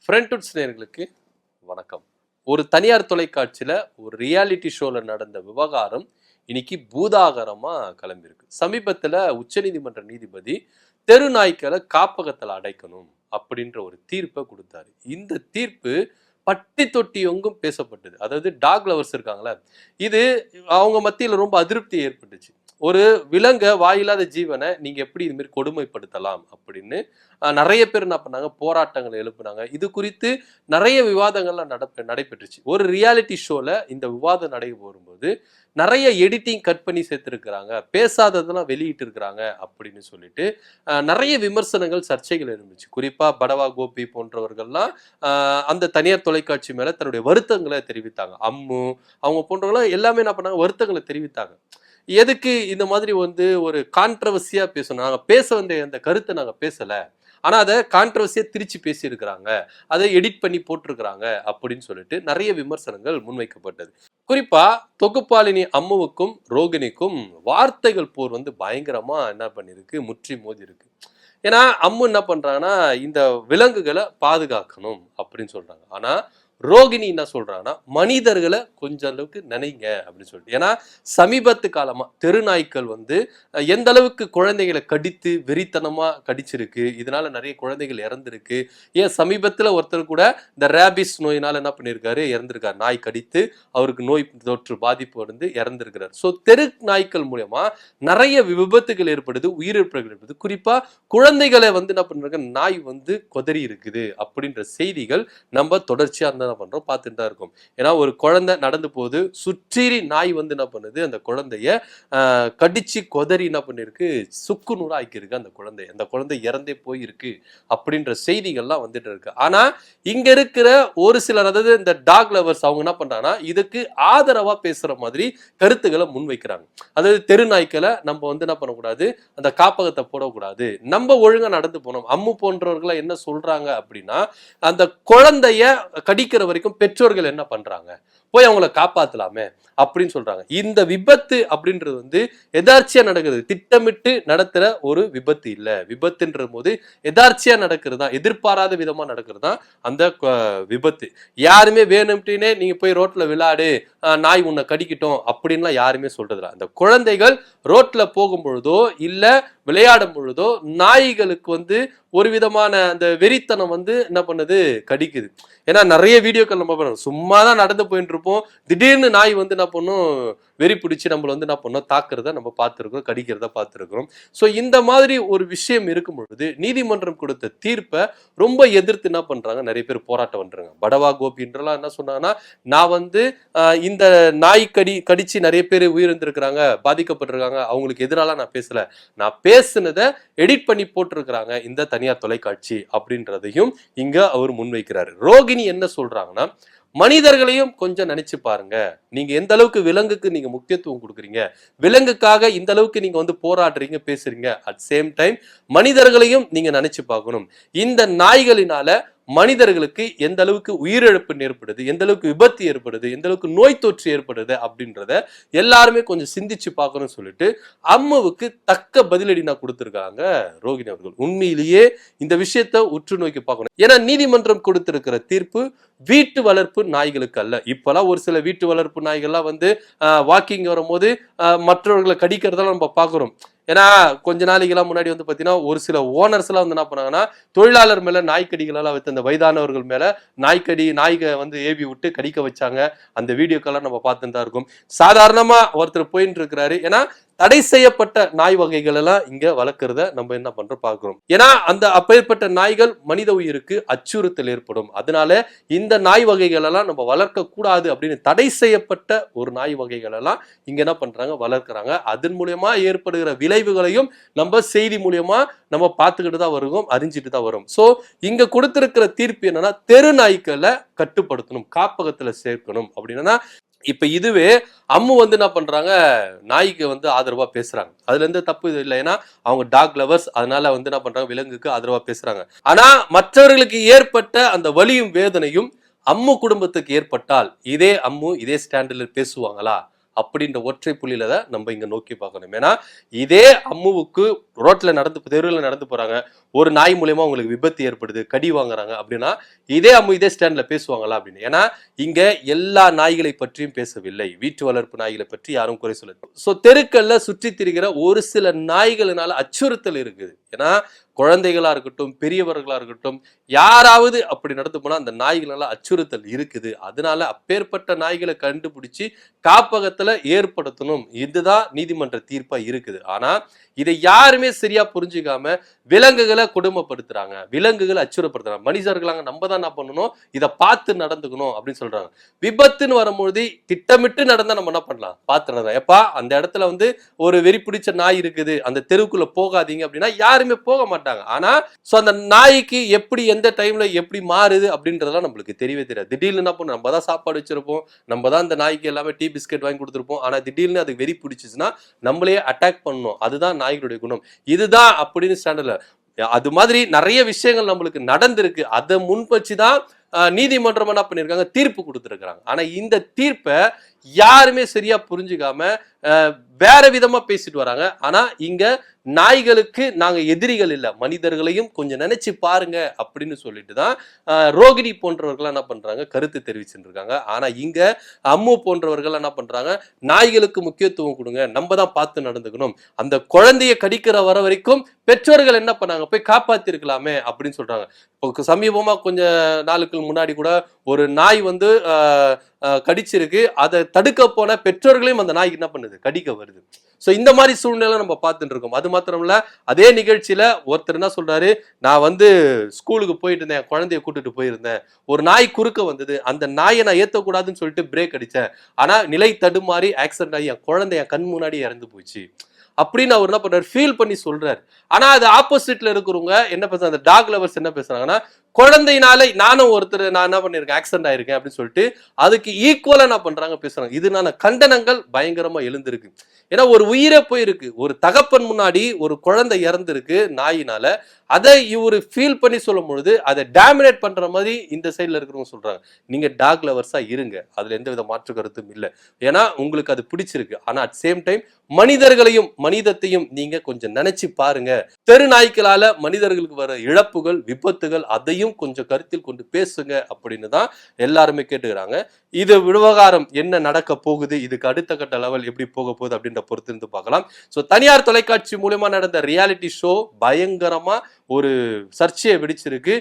ஃப்ரெண்ட்வுட்ஸ் நேயர்களுக்கு வணக்கம். ஒரு தனியார் தொலைக்காட்சியில் ஒரு ரியாலிட்டி ஷோவில் நடந்த விவகாரம் இன்னைக்கு பூதாகரமா கிளம்பியிருக்கு. சமீபத்தில் உச்சநீதிமன்ற நீதிபதி தெரு நாய்க்களை காப்பகத்தில் அடைக்கணும் அப்படின்ற ஒரு தீர்ப்பை கொடுத்தாரு. இந்த தீர்ப்பு பட்டி தொட்டி எங்கும் பேசப்பட்டது. அதாவது டாக் லவர்ஸ் இருக்காங்களே, இது அவங்க மத்தியில் ரொம்ப அதிருப்தி ஏற்பட்டுச்சு. ஒரு விலங்க வாயில்லாத ஜீவனை நீங்க எப்படி இது மாதிரி கொடுமைப்படுத்தலாம் அப்படின்னு நிறைய பேர் என்ன பண்ணாங்க, போராட்டங்களை எழுப்புனாங்க. இது குறித்து நிறைய விவாதங்கள்லாம் நடைபெற்றுச்சு. ஒரு ரியாலிட்டி ஷோல இந்த விவாதம் நடைபெறும் வரும்போது நிறைய எடிட்டிங் கட் பண்ணி சேர்த்துருக்கிறாங்க, பேசாததெல்லாம் வெளியிட்டு இருக்கிறாங்க அப்படின்னு சொல்லிட்டு நிறைய விமர்சனங்கள், சர்ச்சைகள் இருந்துச்சு. குறிப்பா படவா கோபி போன்றவர்கள்லாம் அந்த தனியார் தொலைக்காட்சி மேல தன்னுடைய வருத்தங்களை தெரிவித்தாங்க. அம்மு அவங்க போன்றவங்களாம் எல்லாமே என்ன பண்ணாங்க, வருத்தங்களை தெரிவித்தாங்க. எதுக்கு இந்த மாதிரி ஒரு கான்ட்ரவர்சியா பேசணும், நாங்க பேச வேண்டிய அந்த கருத்தை நாங்க பேசல, ஆனா அதை கான்ட்ரவர்சியா திருச்சி பேசி இருக்கிறாங்க, அதை எடிட் பண்ணி போட்டிருக்கிறாங்க அப்படின்னு சொல்லிட்டு நிறைய விமர்சனங்கள் முன்வைக்கப்பட்டது. குறிப்பா தொகுப்பாளினி அம்முவுக்கும் ரோகிணிக்கும் வார்த்தைகள் போர் பயங்கரமா என்ன பண்ணிருக்கு, முற்றி மோதி இருக்கு. ஏன்னா அம்மு என்ன பண்றாங்கன்னா, இந்த விலங்குகளை பாதுகாக்கணும் அப்படின்னு சொல்றாங்க. ஆனா ரோகிணி என்ன சொல்றாங்கன்னா, மனிதர்களை கொஞ்சம் அளவுக்கு நினைங்க அப்படின்னு சொல்லிட்டு. ஏன்னா சமீபத்து காலமா தெருநாய்க்கள் எந்த அளவுக்கு குழந்தைகளை கடித்து வெறித்தனமா கடிச்சிருக்கு, இதனால நிறைய குழந்தைகள் இறந்திருக்கு. ஏன் சமீபத்துல ஒருத்தர் கூட இந்த ரேபிஸ் நோயினால என்ன பண்ணியிருக்காரு, இறந்திருக்காரு. நாய் கடித்து அவருக்கு நோய் தொற்று பாதிப்பு இறந்திருக்கிறார். ஸோ தெரு நாய்க்கள் மூலமா நிறைய விபத்துகள் ஏற்படுது, உயிரிழப்புகள் ஏற்படுது. குறிப்பா குழந்தைகளை என்ன பண்றாங்க, நாய் கொதறி இருக்குது அப்படின்ற செய்திகள் நம்ம தொடர்ச்சியா பண்றோம், பார்த்துட்டு தான் இருக்கும். ஏன்னா ஒரு குழந்தை நடந்து போது சுற்றி நாய் என்ன பண்ணுது, அந்த குழந்தைய கடிச்சு கொதறி என்ன பண்ணிருக்கு, சுக்கு நூறா ஆக்கியிருக்கு. அந்த குழந்தை இறந்தே போயிருக்கு அப்படின்ற செய்திகள்லாம் வந்துட்டு இருக்கு. ஆனா இங்க இருக்கிற ஒரு சிலர், அதாவது இந்த டாக் லவர்ஸ், அவங்க என்ன பண்றாங்கன்னா இதுக்கு ஆதரவா பேசுற மாதிரி கருத்துக்களை முன்வைக்கிறாங்க. அதாவது தெரு நாய்க்களை நம்ம என்ன பண்ணக்கூடாது, அந்த காப்பகத்தை போடக்கூடாது, நம்ம ஒழுங்கா நடந்து போனோம். அம்மு போன்றவர்கள் என்ன சொல்றாங்க அப்படின்னா, அந்த குழந்தைய கடிக்கிற வரைக்கும் பெற்றோர்கள் என்ன பண்றாங்க, போய் அவங்கள காப்பாத்தலாமே அப்படின்னு சொல்றாங்க. இந்த விபத்து அப்படின்றது எதார்ச்சியா நடக்குது, திட்டமிட்டு நடத்துற ஒரு விபத்து இல்ல. விபத்துன்ற போது எதார்ச்சியா நடக்கிறதா, எதிர்பாராத விதமா நடக்கிறதா அந்த விபத்து. யாருமே வேணும்ட்டே நீங்க போய் ரோட்ல விளையாடு, நாய் உன்னை கடிக்கிட்டோம் அப்படின்லாம் யாருமே சொல்றதில்ல. அந்த குழந்தைகள் ரோட்ல போகும் பொழுதோ இல்ல விளையாடும் பொழுதோ நாய்களுக்கு ஒரு விதமான அந்த வெறித்தனம் என்ன பண்ணுது, கடிக்குது. ஏன்னா நிறைய வீடியோக்கள் நம்ம பண்ணுறோம், சும்மா தான் நடந்து போயிட்டு இருப்போம், திடீர்னு நாய் என்ன பண்ணும், வெறி பிடிச்சி நம்மள என்ன பண்ணோம், தாக்குறத நம்ம பார்த்துருக்கிறோம், கடிக்கிறத பார்த்துருக்கிறோம். ஸோ இந்த மாதிரி ஒரு விஷயம் இருக்கும் பொழுது நீதிமன்றம் கொடுத்த தீர்ப்பை ரொம்ப எதிர்த்து என்ன பண்றாங்க, நிறைய பேர் போராட்டம் பண்றாங்க. படவா கோபின்றலாம் என்ன சொன்னாங்கன்னா, நான் இந்த நாய் கடிச்சு நிறைய பேர் உயிரிழந்திருக்கிறாங்க, பாதிக்கப்பட்டிருக்காங்க, அவங்களுக்கு எதிரால நான் பேசல, நான் பேசுனதை எடிட் பண்ணி போட்டிருக்கிறாங்க இந்த தனியார் தொலைக்காட்சி அப்படின்றதையும் இங்க அவர் முன்வைக்கிறாரு. ரோகிணி என்ன சொல்றாங்கன்னா, மனிதர்களையும் கொஞ்சம் நினைச்சு பாருங்க, நீங்க எந்த அளவுக்கு விலங்குக்கு நீங்க முக்கியத்துவம் கொடுக்குறீங்க, விலங்குக்காக இந்த அளவுக்கு நீங்க போராடுறீங்க, பேசுறீங்க. அட் சேம் டைம் மனிதர்களையும் நீங்க நினைச்சு பார்க்கணும். இந்த நாய்களினால மனிதர்களுக்கு எந்த அளவுக்கு உயிரிழப்பு ஏற்படுது, எந்த அளவுக்கு விபத்து ஏற்படுது, எந்த அளவுக்கு நோய் தொற்று ஏற்படுது அப்படின்றத எல்லாருமே கொஞ்சம் சிந்திச்சு பார்க்கணும்னு சொல்லிட்டு அம்முவுக்கு தக்க பதிலடி நான் கொடுத்திருக்காங்க ரோகிணி அவர்கள். உண்மையிலேயே இந்த விஷயத்த உற்று நோக்கி பார்க்கணும். ஏன்னா நீதிமன்றம் கொடுத்திருக்கிற தீர்ப்பு வீட்டு வளர்ப்பு நாய்களுக்கு அல்ல. இப்பெல்லாம் ஒரு சில வீட்டு வளர்ப்பு நாய்கள்லாம் வாக்கிங் வரும்போது மற்றவர்களை கடிக்கிறதெல்லாம் நம்ம பார்க்கிறோம். ஏன்னா கொஞ்ச நாளைக்கெல்லாம் முன்னாடி பாத்தீங்கன்னா ஒரு சில ஓனர்ஸ் எல்லாம் என்ன பண்ணாங்கன்னா, தொழிலாளர் மேல நாய்க்கடிகளெல்லாம் வைத்து அந்த வயதானவர்கள் மேல நாய்க ஏவி விட்டு கடிக்க வச்சாங்க. அந்த வீடியோக்கெல்லாம் நம்ம பார்த்துட்டு தான் இருக்கும். சாதாரணமா ஒருத்தர் போயிட்டு இருக்கிறாரு, ஏன்னா தடை செய்யப்பட்ட நாய் வகைகள் எல்லாம் இங்க வளர்க்கறத நம்ம என்ன பண்றோம் பார்க்கிறோம். ஏன்னா அந்த அப்பேற்பட்ட நாய்கள் மனித உயிருக்கு அச்சுறுத்தல் ஏற்படும், அதனால இந்த நாய் வகைகள் எல்லாம் நம்ம வளர்க்க கூடாது அப்படின்னு தடை செய்யப்பட்ட ஒரு நாய் வகைகள் எல்லாம் இங்க என்ன பண்றாங்க, வளர்க்கிறாங்க. அதன் மூலியமா ஏற்படுகிற விளைவுகளையும் நம்ம செய்தி மூலியமா நம்ம பார்த்துக்கிட்டு தான் வருவோம், அறிஞ்சிட்டு தான் வரும். சோ இங்க கொடுத்திருக்கிற தீர்ப்பு என்னன்னா, தெரு நாய்க்களை கட்டுப்படுத்தணும், காப்பகத்துல சேர்க்கணும் அப்படின்னா. இப்ப இதுவே அம்மு என்ன பண்றாங்க, நாய்க்கு ஆதரவா பேசுறாங்க. அதுல இருந்து தப்பு இது இல்லை, ஏன்னா அவங்க டாக் லவர்ஸ், அதனால என்ன பண்றாங்க, விலங்குக்கு ஆதரவா பேசுறாங்க. ஆனா மற்றவர்களுக்கு ஏற்பட்ட அந்த வலியும் வேதனையும் அம்மு குடும்பத்துக்கு ஏற்பட்டால் இதே அம்மு இதே ஸ்டாண்டில் பேசுவாங்களா அப்படின்ற ஒற்றை புள்ளியில தான் நம்ம இங்க நோக்கி பார்க்கணும். ஏன்னா இதே அம்முவுக்கு ரோட்ல தெருவில் நடந்து போறாங்க, ஒரு நாய் மூலியமா உங்களுக்கு விபத்து ஏற்படுது, கடி வாங்குறாங்க அப்படின்னா இதே அம்மு இதே ஸ்டாண்ட்ல பேசுவாங்களா அப்படின்னு. ஏன்னா இங்க எல்லா நாய்களை பற்றியும் பேசவில்லை, வீட்டு வளர்ப்பு நாய்களை பற்றி யாரும் குறை சொல்ல. சோ தெருக்கள்ல சுற்றி திரிகிற ஒரு சில நாய்களினால அச்சுறுத்தல் இருக்குது. ஏன்னா குழந்தைகளா இருக்கட்டும், பெரியவர்களா இருக்கட்டும், யாராவது அப்படி நடந்து போனா அந்த நாய்களால அச்சுறுத்தல் இருக்குது. அதனால அப்பேற்பட்ட நாய்களை கண்டுபிடிச்சு காப்பகத்துல ஏற்படுத்தணும். இதுதான் நீதிமன்ற தீர்ப்பா இருக்குது. ஆனா இதை யாருமே சரியா புரிஞ்சுக்காம விலங்குகளை கொடுமைப்படுத்துறாங்க, விலங்குகளை அச்சுறுத்தப்படுத்துறாங்க. மனிதர்களாங்க நம்ம தான் என்ன பண்ணணும், இதை பார்த்து நடந்துக்கணும் அப்படின்னு சொல்றாங்க. விபத்துன்னு வரும்போது திட்டமிட்டு நடந்தா நம்ம என்ன பண்ணலாம், பார்த்து நடந்தா. எப்பா அந்த இடத்துல ஒரு வெறி பிடிச்ச நாய் இருக்குது, அந்த தெருவுக்குள்ள போகாதீங்க அப்படின்னா யாருமே போக மாட்டாங்க. ஆனா அந்த நாய்க்கு எப்படி எந்த டைம்ல எப்படி மாறுது அப்படின்றதெல்லாம் நம்மளுக்கு தெரியவே தெரியாது. திடீர்னு என்ன பண்ணும், நம்ம தான் சாப்பாடு வச்சிருப்போம், நம்ம தான் அந்த நாய்க்கு எல்லாமே டீ பிஸ்கெட் வாங்கி கொடுத்துருப்போம். ஆனா திடீர்னு அது வெறி பிடிச்சிச்சுன்னா நம்மளே அட்டாக் பண்ணணும். அதுதான் நாய்களுடைய குணம். இதுதான் அப்படின்னு ஸ்டாண்டர்ட்ல அது மாதிரி நிறைய விஷயங்கள் நம்மளுக்கு நடந்திருக்கு. அதை முன் வச்சுதான் நீதிமன்றம் என்ன பண்ணிருக்காங்க, தீர்ப்பு கொடுத்திருக்காங்க. ஆனா இந்த தீர்ப்பை யாருமே சரியா புரிஞ்சுக்காம வேற விதமா பேசிட்டு வராங்க. ஆனா இங்க நாய்களுக்கு நாங்க எதிரிகள் இல்ல, மனிதர்களையும் கொஞ்சம் நினைச்சு பாருங்க அப்படின்னு சொல்லிட்டு தான் ரோகிணி போன்றவர்கள் என்ன பண்றாங்க, கருத்து தெரிவிச்சுட்டு இருக்காங்க. ஆனா இங்க அம்மு போன்றவர்கள் என்ன பண்றாங்க, நாய்களுக்கு முக்கியத்துவம் கொடுங்க, நம்ம தான் பார்த்து நடந்துக்கணும், அந்த குழந்தைய கடிக்கிற வர வரைக்கும் பெற்றோர்கள் என்ன பண்ணாங்க, போய் காப்பாத்தி இருக்கலாமே அப்படின்னு சொல்றாங்க. இப்போ சமீபமா கொஞ்ச நாளுக்கு முன்னாடி கூட ஒரு நாய் கடிச்சிருக்கு, அதை தடுக்க போன பெற்றோர்களையும் அந்த நாய்க்கு என்ன பண்ணுது, கடிக்க வருது. சோ இந்த மாதிரி சூழ்நிலை நம்ம பார்த்துட்டு இருக்கோம். அது மாத்திரம் இல்ல, அதே நிகழ்ச்சியில ஒருத்தர் என்ன சொல்றாரு, நான் ஸ்கூலுக்கு போயிட்டு இருந்தேன், குழந்தைய கூட்டிட்டு போயிருந்தேன், ஒரு நாய் குறுக்க வந்தது, அந்த நாயை நான் ஏத்தக்கூடாதுன்னு சொல்லிட்டு பிரேக் அடிச்சேன், ஆனா நிலை தடுமாறி ஆக்சிடென்ட் ஆகி என் குழந்தை என் கண் முன்னாடி இறந்து போச்சு அப்படின்னு அவர் என்ன பண்றாரு, ஃபீல் பண்ணி சொல்றாரு. ஆனா அது ஆப்போசிட்ல இருக்கிறவங்க என்ன பேசுறாங்க, அந்த டாக் லவர்ஸ் என்ன பேசுறாங்கன்னா, குழந்தையினால நானும் நான் என்ன பண்ணிருக்கேன், ஆக்சிடென்ட் ஆயிருக்கேன் அப்படின்னு சொல்லிட்டு அதுக்கு ஈக்குவலா என்ன பண்றாங்க, பேசுறாங்க. இதனால கண்டனங்கள் பயங்கரமா எழுந்திருக்கு. ஏன்னா ஒரு உயிரே போயிருக்கு, ஒரு தகப்பன் முன்னாடி ஒரு குழந்தை இறந்திருக்கு நாயினால. அதை இவரு ஃபீல் பண்ணி சொல்லும் பொழுது அதை டாமினேட் பண்ற மாதிரி இந்த சைட்ல இருக்கிறவங்க சொல்றாங்க. நீங்க டாக் லவர்ஸா இருங்க, அதுல எந்த வித மாற்று கருத்தும் இல்லை. ஏன்னா உங்களுக்கு அது பிடிச்சிருக்கு. ஆனா அட் சேம் டைம் மனிதர்களையும் மனிதத்தையும் நீங்க கொஞ்சம் நினைச்சு பாருங்க. தெரு நாய்க்களால மனிதர்களுக்கு வர இழப்புகள், விபத்துகள், அதையும் கொஞ்சம் கருத்தில் கொண்டு பேசுங்க அப்படின்னு தான் எல்லாருமே கேட்டுக்கிறாங்க. இது விவகாரம் என்ன நடக்க போகுது, இதுக்கு அடுத்த கட்ட லெவல் எப்படி போக போகுது அப்படின்ற பொறுத்து இருந்து பார்க்கலாம். சோ தனியார் தொலைக்காட்சி மூலமா நடந்த ரியாலிட்டி ஷோ பயங்கரமா ஒரு சர்ச்சையை வெடிச்சிருக்கு.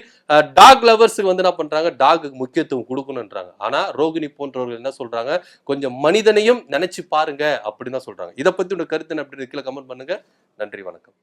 டாக் லவர்ஸுக்கு என்ன பண்றாங்க, டாகுக்கு முக்கியத்துவம் கொடுக்கணும்ன்றாங்க. ஆனா ரோகிணி போன்றவர்கள் என்ன சொல்றாங்க, கொஞ்சம் மனிதனையும் நினைச்சு பாருங்க அப்படின்னு தான் சொல்றாங்க. இதை பத்தி உங்க கருத்து என்ன அப்படின்னு கீழே கமெண்ட் பண்ணுங்க. நன்றி, வணக்கம்.